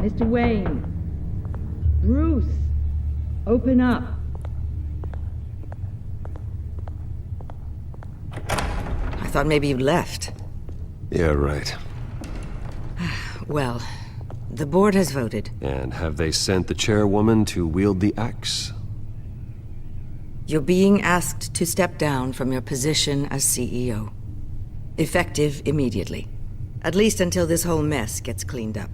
Mr. Wayne. Bruce. Open up. I thought maybe you'd left. Yeah, right. Well, the board has voted. And have they sent the chairwoman to wield the axe? You're being asked to step down from your position as CEO. Effective immediately. At least until this whole mess gets cleaned up.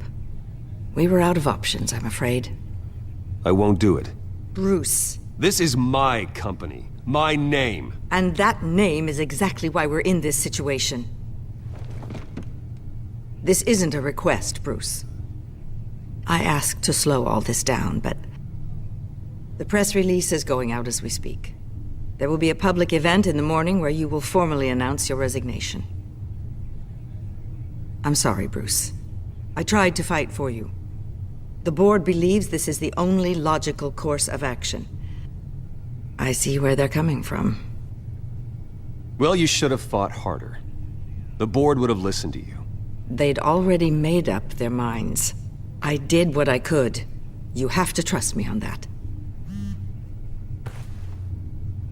We were out of options, I'm afraid. I won't do it. Bruce. This is my company. My name. And that name is exactly why we're in this situation. This isn't a request, Bruce. I asked to slow all this down, but the press release is going out as we speak. There will be a public event in the morning where you will formally announce your resignation. I'm sorry, Bruce. I tried to fight for you. The board believes this is the only logical course of action. I see where they're coming from. Well, you should have fought harder. The board would have listened to you. They'd already made up their minds. I did what I could. You have to trust me on that.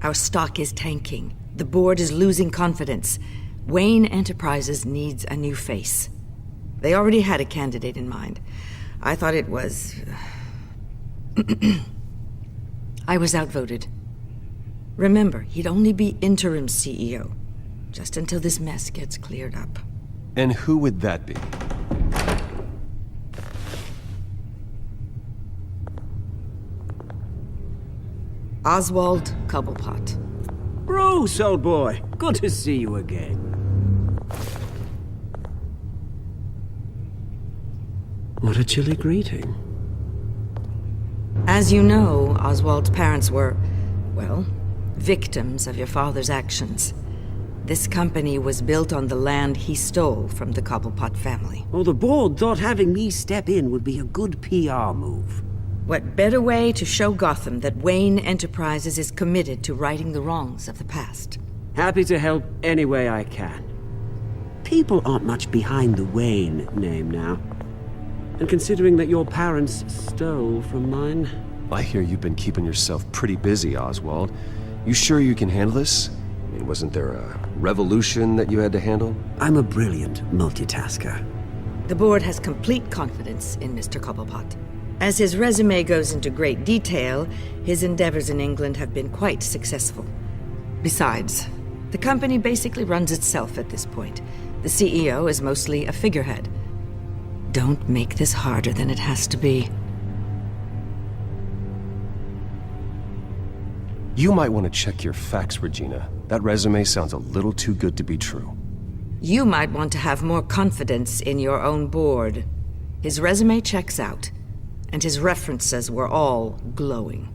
Our stock is tanking. The board is losing confidence. Wayne Enterprises needs a new face. They already had a candidate in mind. I thought it was... I was outvoted. Remember, he'd only be interim CEO, just until this mess gets cleared up. And who would that be? Oswald Cobblepot. Bruce, old boy. Good to see you again. What a chilly greeting. As you know, Oswald's parents were, well, victims of your father's actions. This company was built on the land he stole from the Cobblepot family. Well, the board thought having me step in would be a good PR move. What better way to show Gotham that Wayne Enterprises is committed to righting the wrongs of the past? Happy to help any way I can. People aren't much behind the Wayne name now. And considering that your parents stole from mine... I hear you've been keeping yourself pretty busy, Oswald. You sure you can handle this? I mean, wasn't there a revolution that you had to handle? I'm a brilliant multitasker. The board has complete confidence in Mr. Cobblepot. As his resume goes into great detail, his endeavors in England have been quite successful. Besides, the company basically runs itself at this point. The CEO is mostly a figurehead. Don't make this harder than it has to be. You might want to check your facts, Regina. That resume sounds a little too good to be true. You might want to have more confidence in your own board. His resume checks out, and his references were all glowing.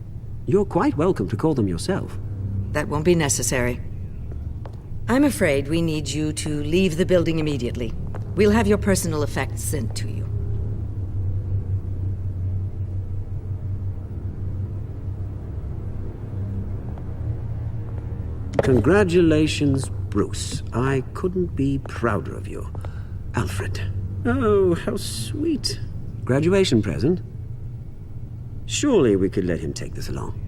You're quite welcome to call them yourself. That won't be necessary. I'm afraid we need you to leave the building immediately. We'll have your personal effects sent to you. Congratulations, Bruce. I couldn't be prouder of you. Alfred. Oh, how sweet. Graduation present? Surely we could let him take this along.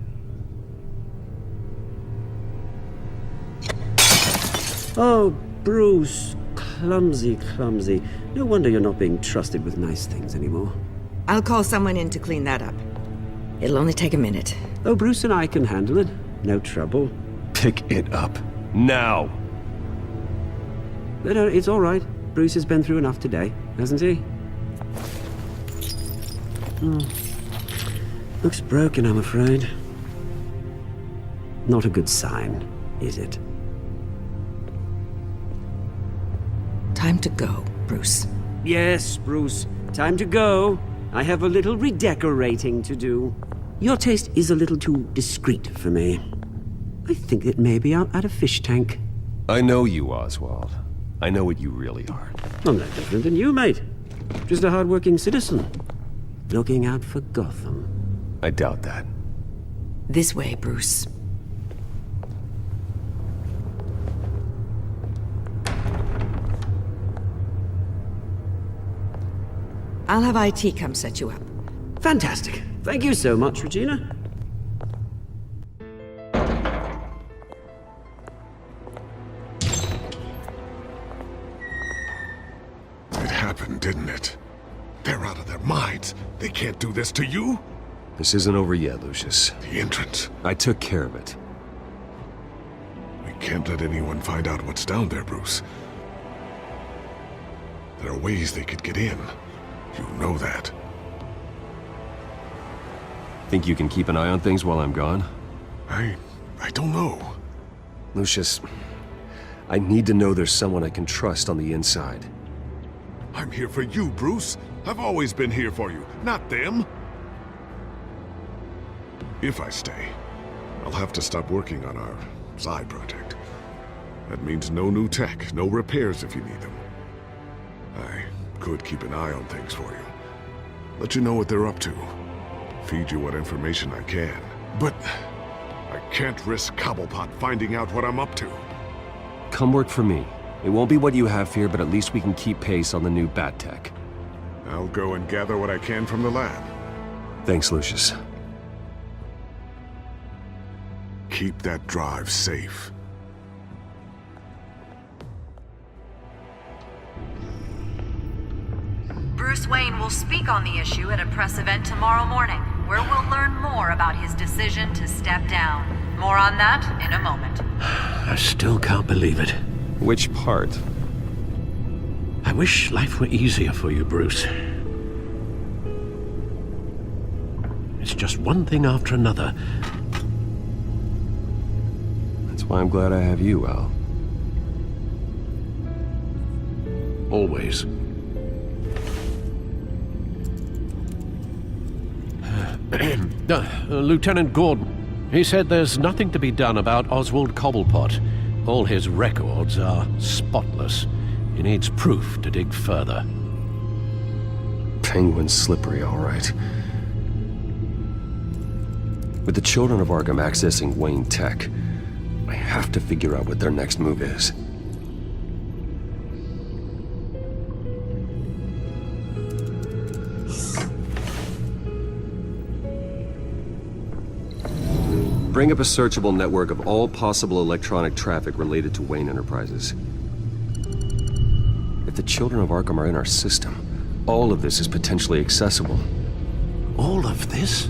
Oh, Bruce. Clumsy, clumsy. No wonder you're not being trusted with nice things anymore. I'll call someone in to clean that up. It'll only take a minute. Oh, Bruce and I can handle it. No trouble. Pick it up. Now! No, it's all right. Bruce has been through enough today, hasn't he? Looks broken, I'm afraid. Not a good sign, is it? Time to go, Bruce. Yes, Bruce. Time to go. I have a little redecorating to do. Your taste is a little too discreet for me. I think that maybe I'm at a fish tank. I know you, Oswald. I know what you really are. I'm no different than you, mate. Just a hard-working citizen. Looking out for Gotham. I doubt that. This way, Bruce. I'll have IT come set you up. Fantastic. Thank you so much, Regina. It happened, didn't it? They're out of their minds. They can't do this to you? This isn't over yet, Lucius. The entrance. I took care of it. We can't let anyone find out what's down there, Bruce. There are ways they could get in. You know that. Think you can keep an eye on things while I'm gone? I don't know. Lucius, I need to know there's someone I can trust on the inside. I'm here for you, Bruce. I've always been here for you, not them. If I stay, I'll have to stop working on our side project. That means no new tech, no repairs if you need them. I could keep an eye on things for you. Let you know what they're up to. Feed you what information I can. But I can't risk Cobblepot finding out what I'm up to. Come work for me. It won't be what you have here, but at least we can keep pace on the new bat tech. I'll go and gather what I can from the lab. Thanks, Lucius. Keep that drive safe. Bruce Wayne will speak on the issue at a press event tomorrow morning, where we'll learn more about his decision to step down. More on that in a moment. I still can't believe it. Which part? I wish life were easier for you, Bruce. It's just one thing after another. That's why I'm glad I have you, Al. Always. Lieutenant Gordon, he said there's nothing to be done about Oswald Cobblepot. All his records are spotless. He needs proof to dig further. Penguin's slippery, all right. With the children of Arkham accessing Wayne Tech, I have to figure out what their next move is. Bring up a searchable network of all possible electronic traffic related to Wayne Enterprises. If the children of Arkham are in our system, all of this is potentially accessible. All of this?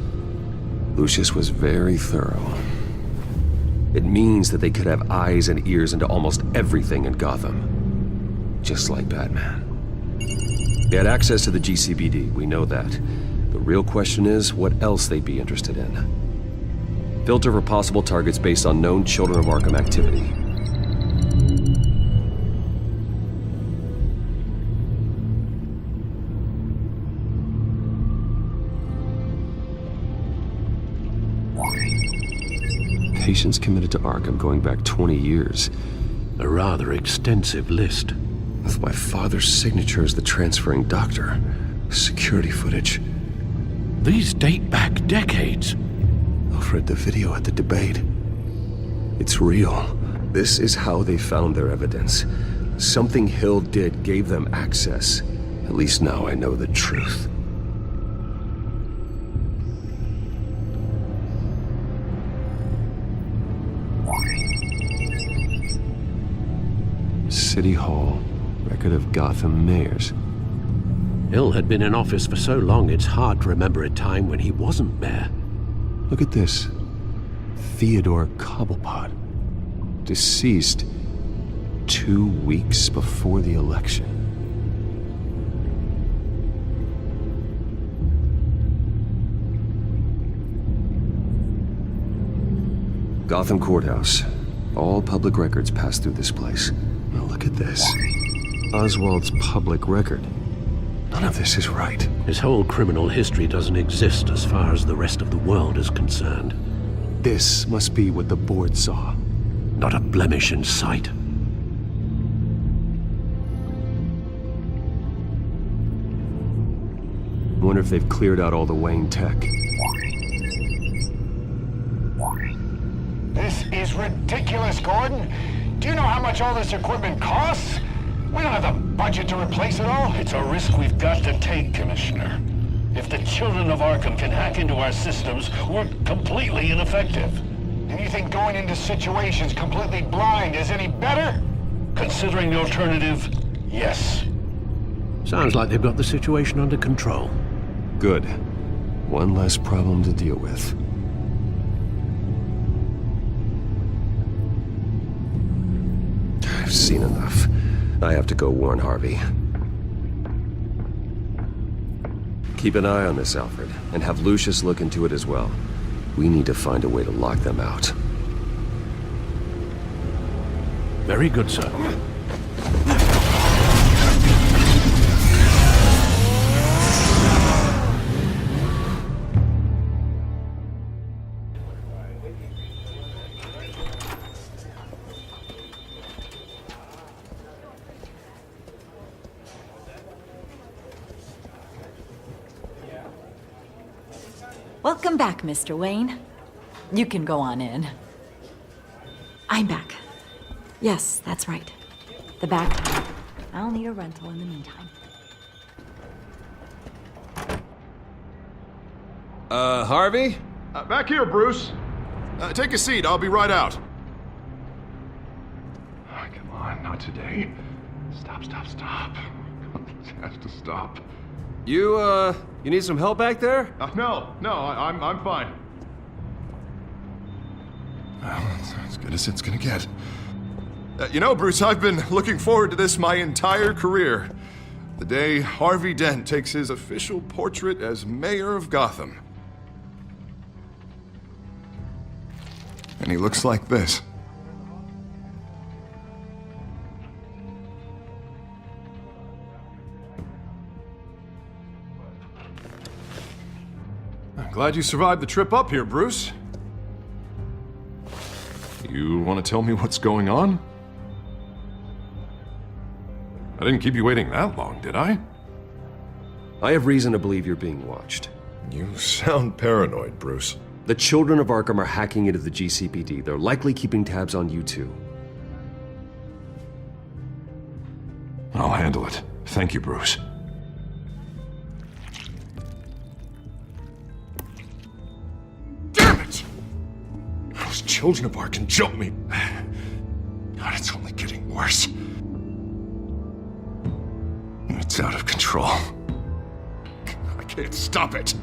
Lucius was very thorough. It means that they could have eyes and ears into almost everything in Gotham. Just like Batman. They had access to the GCPD, we know that. The real question is, what else they'd be interested in. Filter for possible targets based on known Children of Arkham activity. Patients committed to Arkham going back 20 years. A rather extensive list. With my father's signature as the transferring doctor. Security footage. These date back decades. Alfred, the video at the debate. It's real. This is how they found their evidence. Something Hill did gave them access. At least now I know the truth. City Hall. Record of Gotham mayors. Hill had been in office for so long it's hard to remember a time when he wasn't mayor. Look at this. Theodore Cobblepot. Deceased 2 weeks before the election. Gotham Courthouse. All public records pass through this place. Now look at this. Oswald's public record. None of this is right. His whole criminal history doesn't exist as far as the rest of the world is concerned. This must be what the board saw. Not a blemish in sight. I wonder if they've cleared out all the Wayne tech. This is ridiculous, Gordon. Do you know how much all this equipment costs? We don't have the budget to replace it all. It's a risk we've got to take, Commissioner. If the children of Arkham can hack into our systems, we're completely ineffective. And you think going into situations completely blind is any better? Considering the alternative, yes. Sounds like they've got the situation under control. Good. One less problem to deal with. I've seen enough. I have to go warn Harvey. Keep an eye on this, Alfred, and have Lucius look into it as well. We need to find a way to lock them out. Very good, sir. Welcome back, Mr. Wayne. You can go on in. I'm back. Yes, that's right. The back. I'll need a rental in the meantime. Harvey? Back here, Bruce. Take a seat. I'll be right out. Oh, come on, not today. Stop. This has to stop. You need some help back there? No, I'm fine. Well, that's as good as it's gonna get. You know, Bruce, I've been looking forward to this my entire career. The day Harvey Dent takes his official portrait as mayor of Gotham. And he looks like this. I'm glad you survived the trip up here, Bruce. You want to tell me what's going on? I didn't keep you waiting that long, did I? I have reason to believe you're being watched. You sound paranoid, Bruce. The children of Arkham are hacking into the GCPD. They're likely keeping tabs on you too. I'll handle it. Thank you, Bruce. Damn it! Those children of Arkham jumped me. God, it's only getting worse. It's out of control. I can't stop it.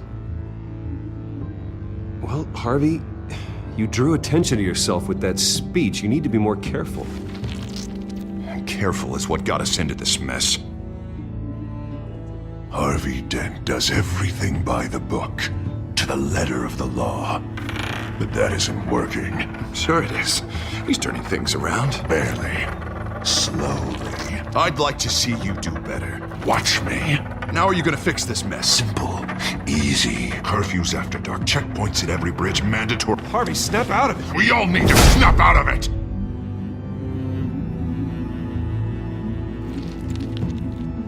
Well, Harvey, you drew attention to yourself with that speech. You need to be more careful. Careful is what got us into this mess. Harvey Dent does everything by the book, to the letter of the law. But that isn't working. Sure it is. He's turning things around. Barely. Slowly. I'd like to see you do better. Watch me. Now are you gonna fix this mess? Simple. Easy. Curfews after dark. Checkpoints at every bridge. Mandatory. Harvey, snap out of it. We all need to snap out of it!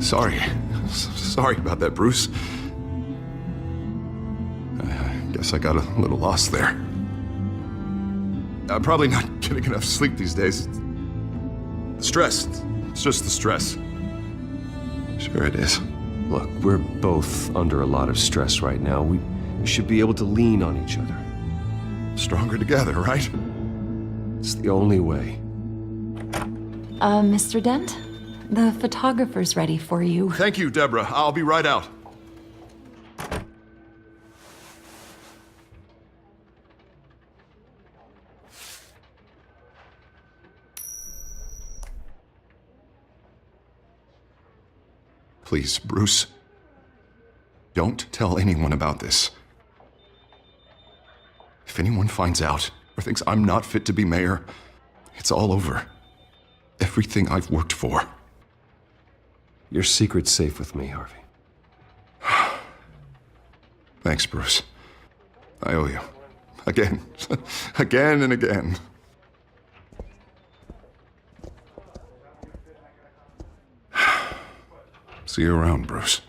Sorry about that, Bruce. I guess I got a little lost there. I'm probably not getting enough sleep these days. Stress. It's just the stress. Sure it is. Look, we're both under a lot of stress right now. We should be able to lean on each other. Stronger together, right? It's the only way. Mr. Dent? The photographer's ready for you. Thank you, Deborah. I'll be right out. Please, Bruce. Don't tell anyone about this. If anyone finds out or thinks I'm not fit to be mayor, it's all over. Everything I've worked for. Your secret's safe with me, Harvey. Thanks, Bruce. I owe you. Again. Again and again. See you around, Bruce.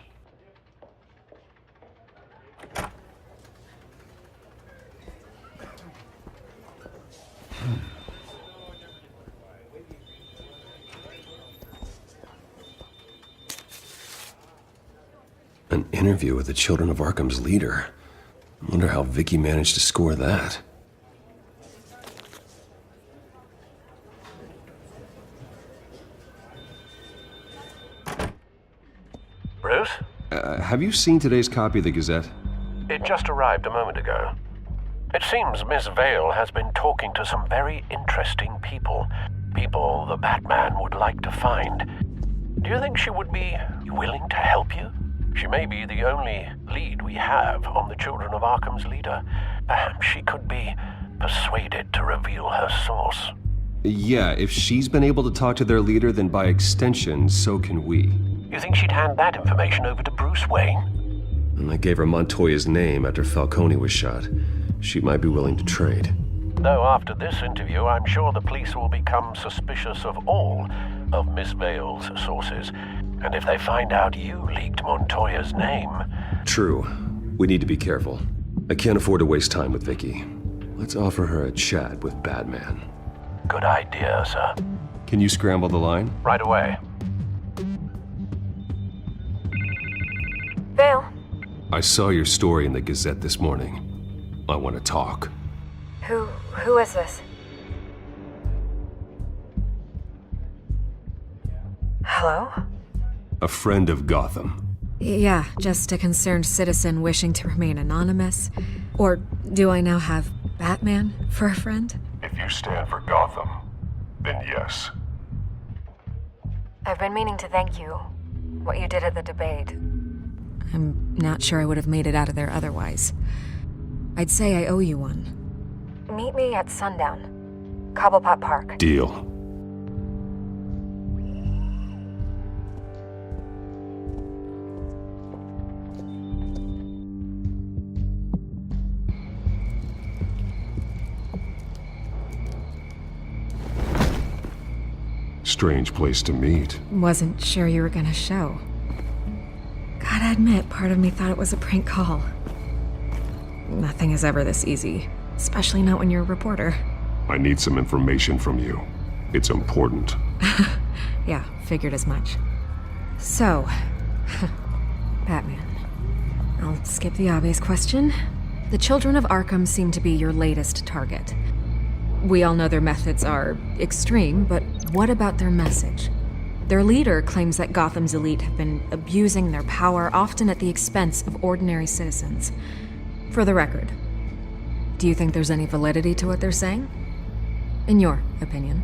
An interview with the Children of Arkham's leader. I wonder how Vicky managed to score that. Bruce? Have you seen today's copy of the Gazette? It just arrived a moment ago. It seems Miss Vale has been talking to some very interesting people. People the Batman would like to find. Do you think she would be willing to help you? She may be the only lead we have on the Children of Arkham's leader. Perhaps she could be persuaded to reveal her source. Yeah, if she's been able to talk to their leader, then by extension, so can we. You think she'd hand that information over to Bruce Wayne? And I gave her Montoya's name after Falcone was shot. She might be willing to trade. Though after this interview, I'm sure the police will become suspicious of all of Miss Vale's sources. And if they find out you leaked Montoya's name... True. We need to be careful. I can't afford to waste time with Vicky. Let's offer her a chat with Batman. Good idea, sir. Can you scramble the line? Right away. Vale. I saw your story in the Gazette this morning. I want to talk. Who is this? Hello? A friend of Gotham. Yeah, just a concerned citizen wishing to remain anonymous. Or do I now have Batman for a friend? If you stand for Gotham, then yes. I've been meaning to thank you. What you did at the debate. I'm not sure I would have made it out of there otherwise. I'd say I owe you one. Meet me at sundown. Cobblepot Park. Deal. Strange place to meet. Wasn't sure you were gonna show. Gotta admit, part of me thought it was a prank call. Nothing is ever this easy, especially not when you're a reporter. I need some information from you. It's important. Yeah, figured as much. So, Batman. I'll skip the obvious question. The Children of Arkham seem to be your latest target. We all know their methods are extreme, but what about their message? Their leader claims that Gotham's elite have been abusing their power, often at the expense of ordinary citizens. For the record, do you think there's any validity to what they're saying? In your opinion?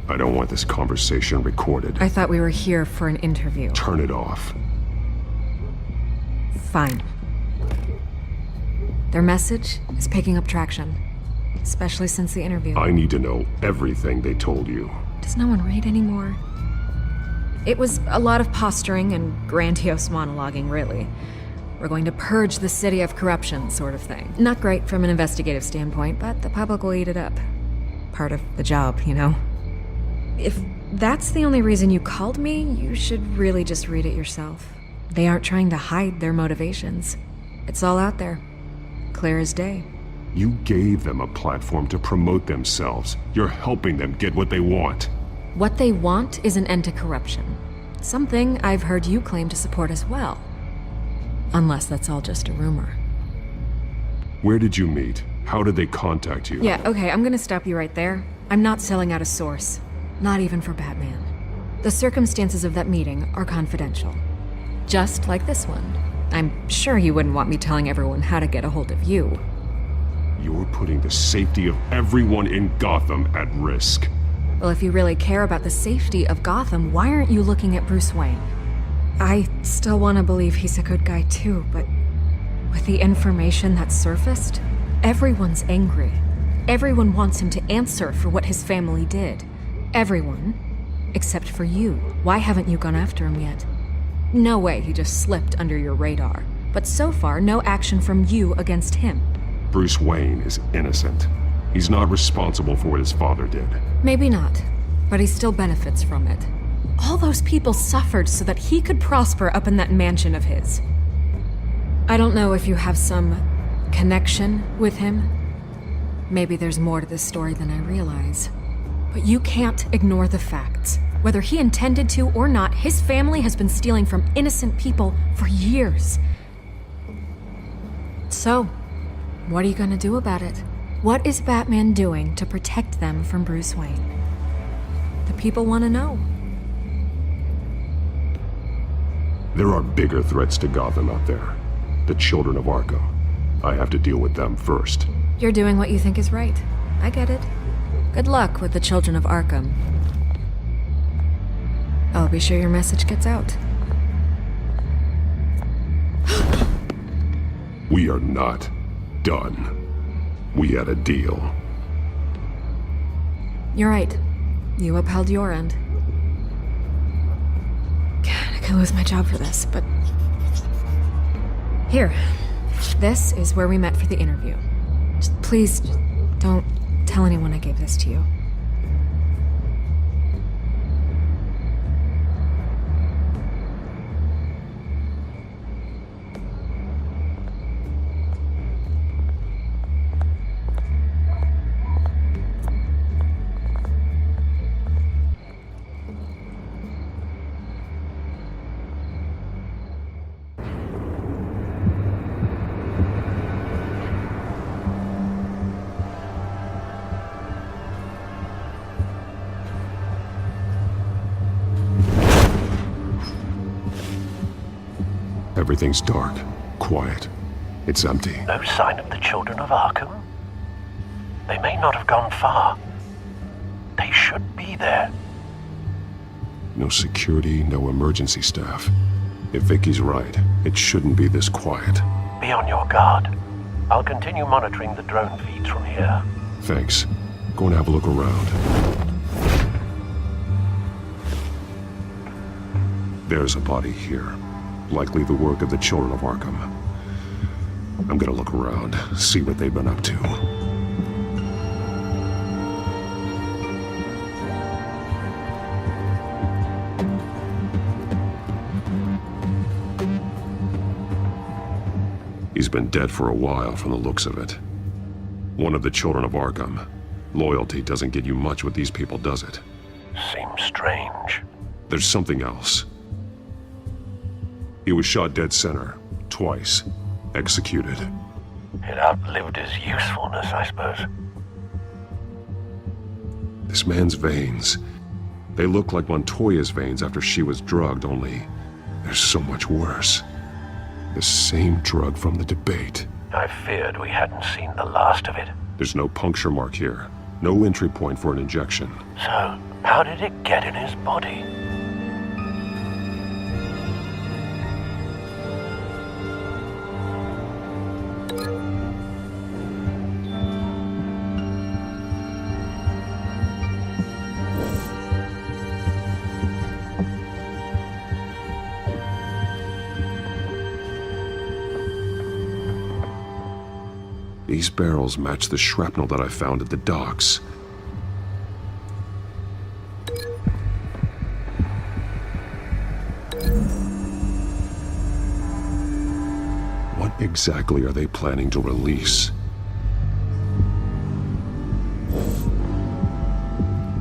I don't want this conversation recorded. I thought we were here for an interview. Turn it off. Fine. Their message is picking up traction, especially since the interview. I need to know everything they told you. Does no one read anymore? It was a lot of posturing and grandiose monologuing, really. We're going to purge the city of corruption, sort of thing. Not great from an investigative standpoint, but the public will eat it up. Part of the job, you know? If that's the only reason you called me, you should really just read it yourself. They aren't trying to hide their motivations. It's all out there. Clear as day. You gave them a platform to promote themselves. You're helping them get what they want. What they want is an end to corruption. Something I've heard you claim to support as well. Unless that's all just a rumor. Where did you meet? How did they contact you? Yeah, okay, I'm gonna stop you right there. I'm not selling out a source. Not even for Batman. The circumstances of that meeting are confidential. Just like this one. I'm sure you wouldn't want me telling everyone how to get a hold of you. You're putting the safety of everyone in Gotham at risk. Well, if you really care about the safety of Gotham, why aren't you looking at Bruce Wayne? I still want to believe he's a good guy too, but with the information that's surfaced, everyone's angry. Everyone wants him to answer for what his family did. Everyone, except for you. Why haven't you gone after him yet? No way he just slipped under your radar. But so far, no action from you against him. Bruce Wayne is innocent. He's not responsible for what his father did. Maybe not, but he still benefits from it. All those people suffered so that he could prosper up in that mansion of his. I don't know if you have some connection with him. Maybe there's more to this story than I realize. But you can't ignore the facts. Whether he intended to or not, his family has been stealing from innocent people for years. So, what are you gonna do about it? What is Batman doing to protect them from Bruce Wayne? The people want to know. There are bigger threats to Gotham out there. The children of Arkham. I have to deal with them first. You're doing what you think is right. I get it. Good luck with the children of Arkham. I'll be sure your message gets out. We are not done. We had a deal. You're right. You upheld your end. God, I could lose my job for this, but... Here. This is where we met for the interview. Please, don't tell anyone I gave this to you. Everything's dark, quiet. It's empty. No sign of the children of Arkham? They may not have gone far. They should be there. No security, no emergency staff. If Vicky's right, it shouldn't be this quiet. Be on your guard. I'll continue monitoring the drone feeds from here. Thanks. Go and have a look around. There's a body here. Likely the work of the children of Arkham. I'm gonna look around, see what they've been up to. He's been dead for a while from the looks of it. One of the children of Arkham. Loyalty doesn't get you much with these people, does it? Seems strange. There's something else. He was shot dead center, twice, executed. It outlived his usefulness, I suppose. This man's veins, they look like Montoya's veins after she was drugged, only they're so much worse. The same drug from the debate. I feared we hadn't seen the last of it. There's no puncture mark here, no entry point for an injection. So, how did it get in his body? These barrels match the shrapnel that I found at the docks. What exactly are they planning to release?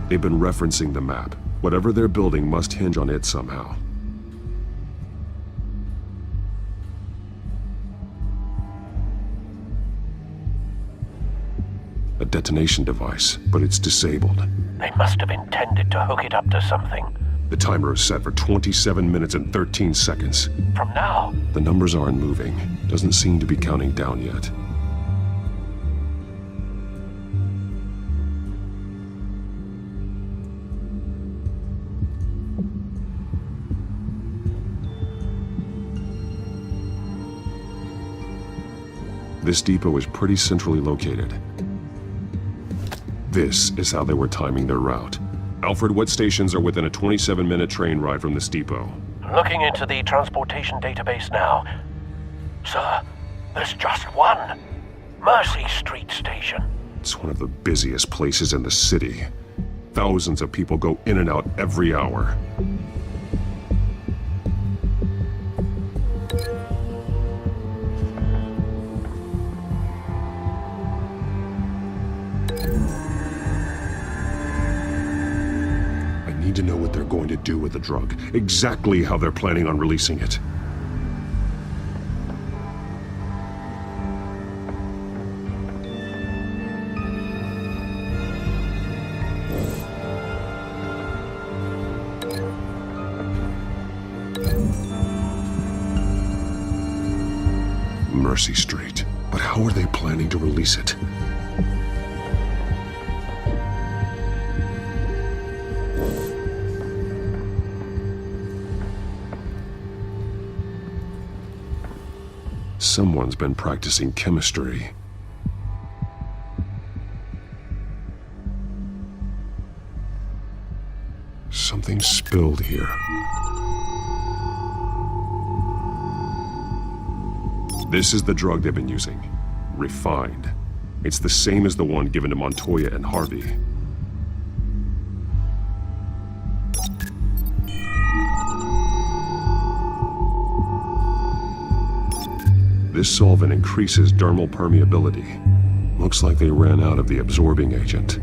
They've been referencing the map. Whatever they're building must hinge on it somehow. A detonation device, but it's disabled. They must have intended to hook it up to something. The timer is set for 27 minutes and 13 seconds. From now? The numbers aren't moving. Doesn't seem to be counting down yet. This depot is pretty centrally located. This is how they were timing their route. Alfred, what stations are within a 27-minute train ride from this depot? Looking into the transportation database now. Sir, there's just one. Mercy Street Station. It's one of the busiest places in the city. Thousands of people go in and out every hour. need to know what they're going to do with the drug. Exactly how they're planning on releasing it. Mercy Street. But how are they planning to release it? Someone's been practicing chemistry. Something spilled here. This is the drug they've been using. Refined. It's the same as the one given to Montoya and Harvey. This solvent increases dermal permeability. Looks like they ran out of the absorbing agent.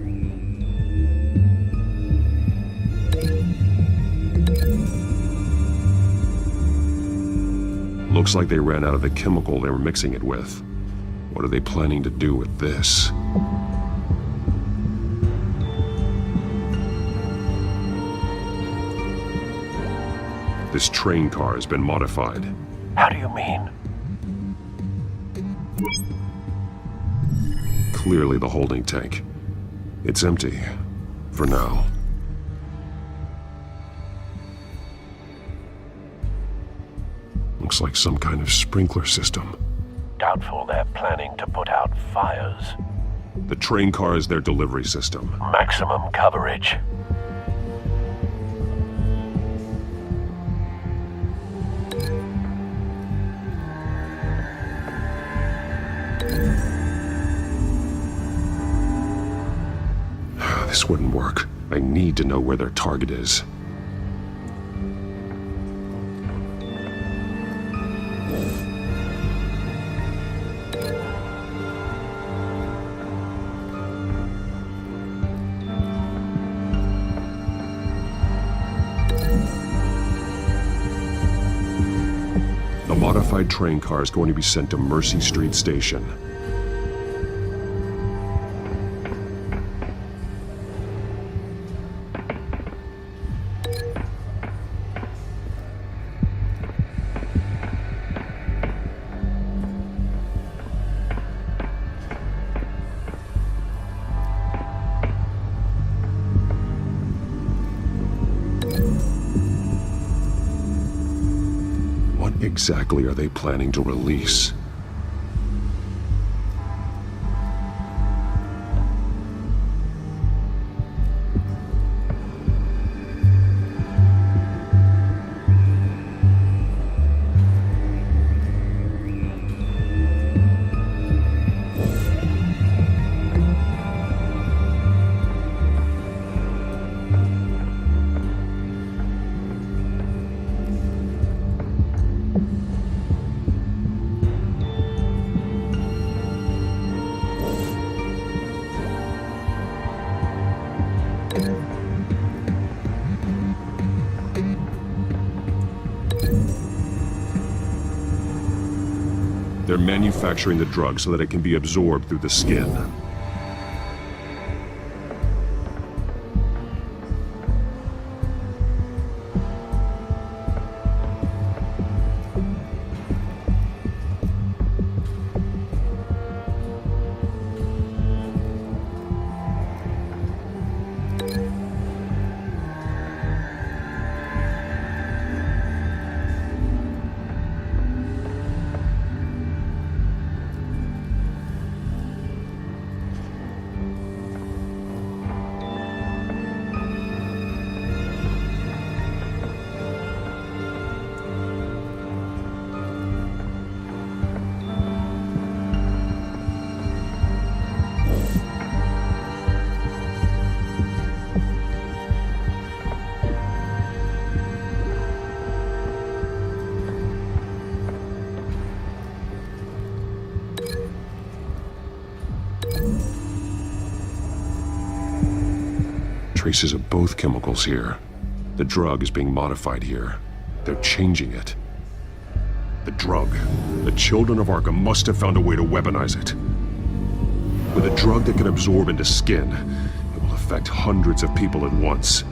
Looks like they ran out of the chemical they were mixing it with. What are they planning to do with this? This train car has been modified. How do you mean? Clearly the holding tank. It's empty. For now. Looks like some kind of sprinkler system. Doubtful they're planning to put out fires. The train car is their delivery system. Maximum coverage. This wouldn't work. I need to know where their target is. The modified train car is going to be sent to Mercy Street Station. What exactly are they planning to release? They're manufacturing the drug so that it can be absorbed through the skin. Traces of both chemicals here. The drug is being modified here. They're changing it. The drug. The children of Arkham must have found a way to weaponize it. With a drug that can absorb into skin, it will affect hundreds of people at once.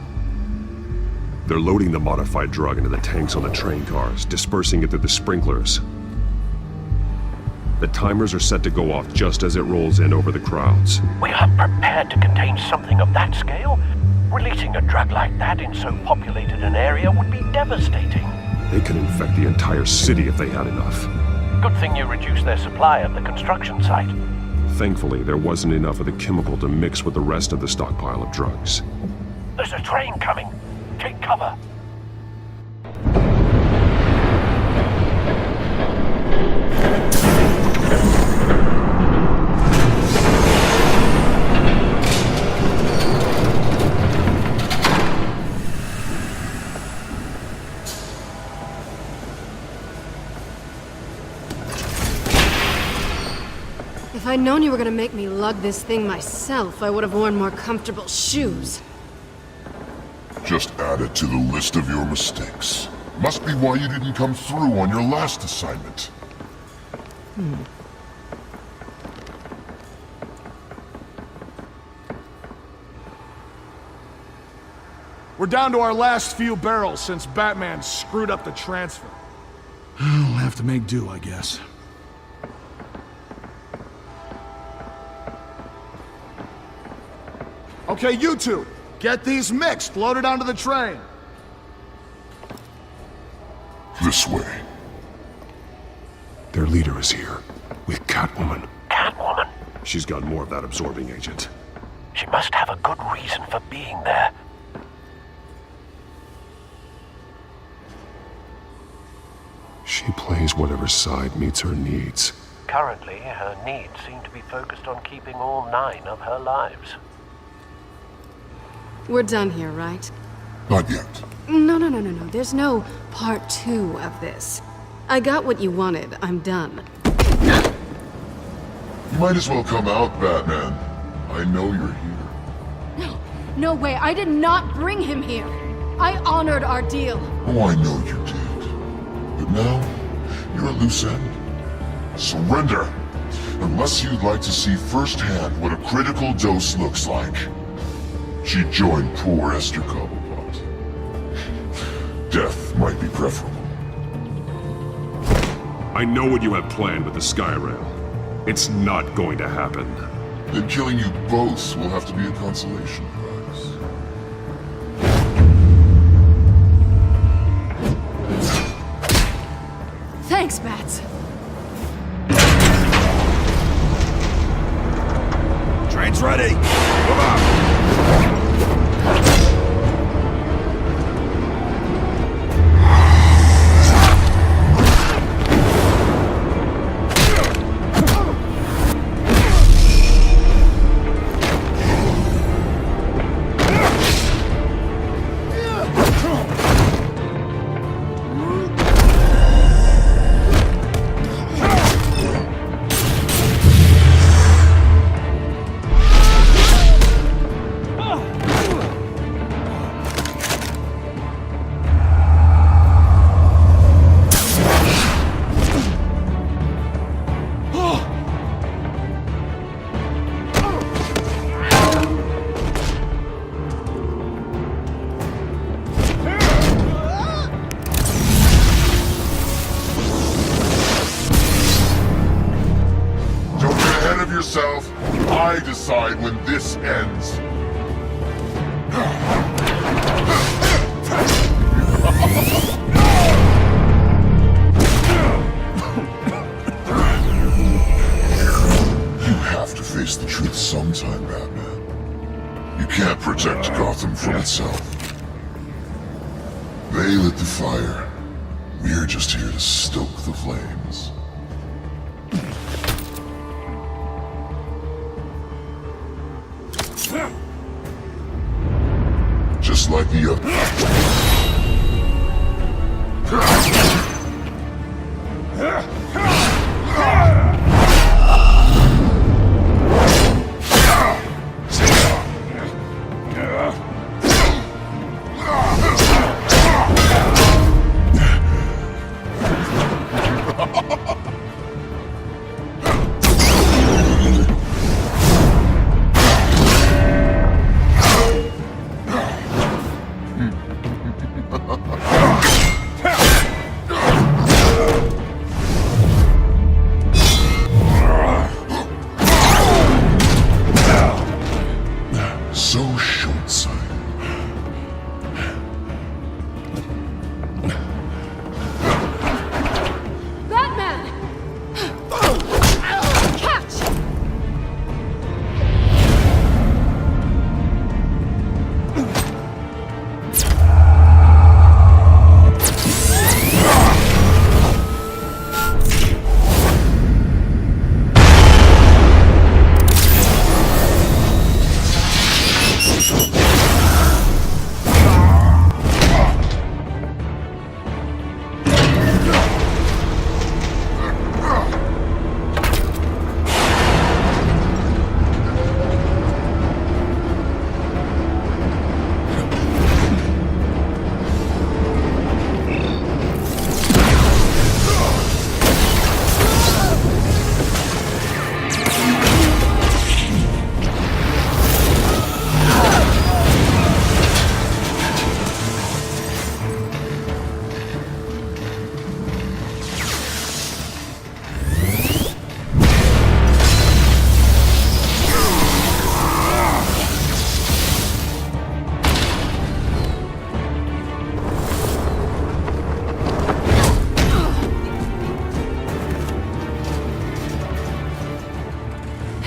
They're loading the modified drug into the tanks on the train cars, dispersing it through the sprinklers. The timers are set to go off just as it rolls in over the crowds. We aren't prepared to contain something of that scale. Releasing a drug like that in so populated an area would be devastating. They could infect the entire city if they had enough. Good thing you reduced their supply at the construction site. Thankfully, there wasn't enough of the chemical to mix with the rest of the stockpile of drugs. There's a train coming. Take cover. If I'd known you were gonna make me lug this thing myself, I would have worn more comfortable shoes. Just add it to the list of your mistakes. Must be why you didn't come through on your last assignment. We're down to our last few barrels since Batman screwed up the transfer. We'll have to make do, I guess. Okay, you two, get these mixed, loaded onto the train. This way. Their leader is here, with Catwoman. Catwoman? She's got more of that absorbing agent. She must have a good reason for being there. She plays whatever side meets her needs. Currently, her needs seem to be focused on keeping all 9 of her lives. We're done here, right? Not yet. No. There's no part 2 of this. I got what you wanted. I'm done. You might as well come out, Batman. I know you're here. No. No way. I did not bring him here. I honored our deal. Oh, I know you did. But now, you're a loose end. Surrender! Unless you'd like to see firsthand what a critical dose looks like. She joined poor Esther Cobblepot. Death might be preferable. I know what you have planned with the Skyrail. It's not going to happen. Then killing you both will have to be a consolation prize. Thanks, Bats. Train's ready! Move out! Yourself. I decide when this ends. You have to face the truth sometime, Batman. You can't protect Gotham from itself. They lit the fire. We're just here to stoke the flames. Just like the other. so short-sighted. Batman! Catch!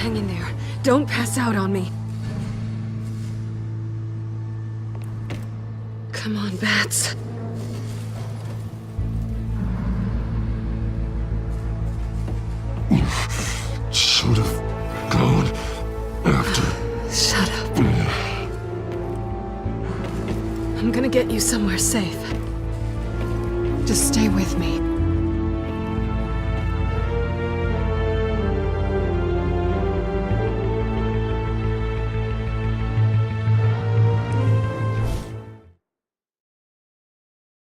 Hang in there. Don't pass out on me. Come on, Bats. Should have gone after. Shut up. I'm gonna get you somewhere safe. Just stay with me.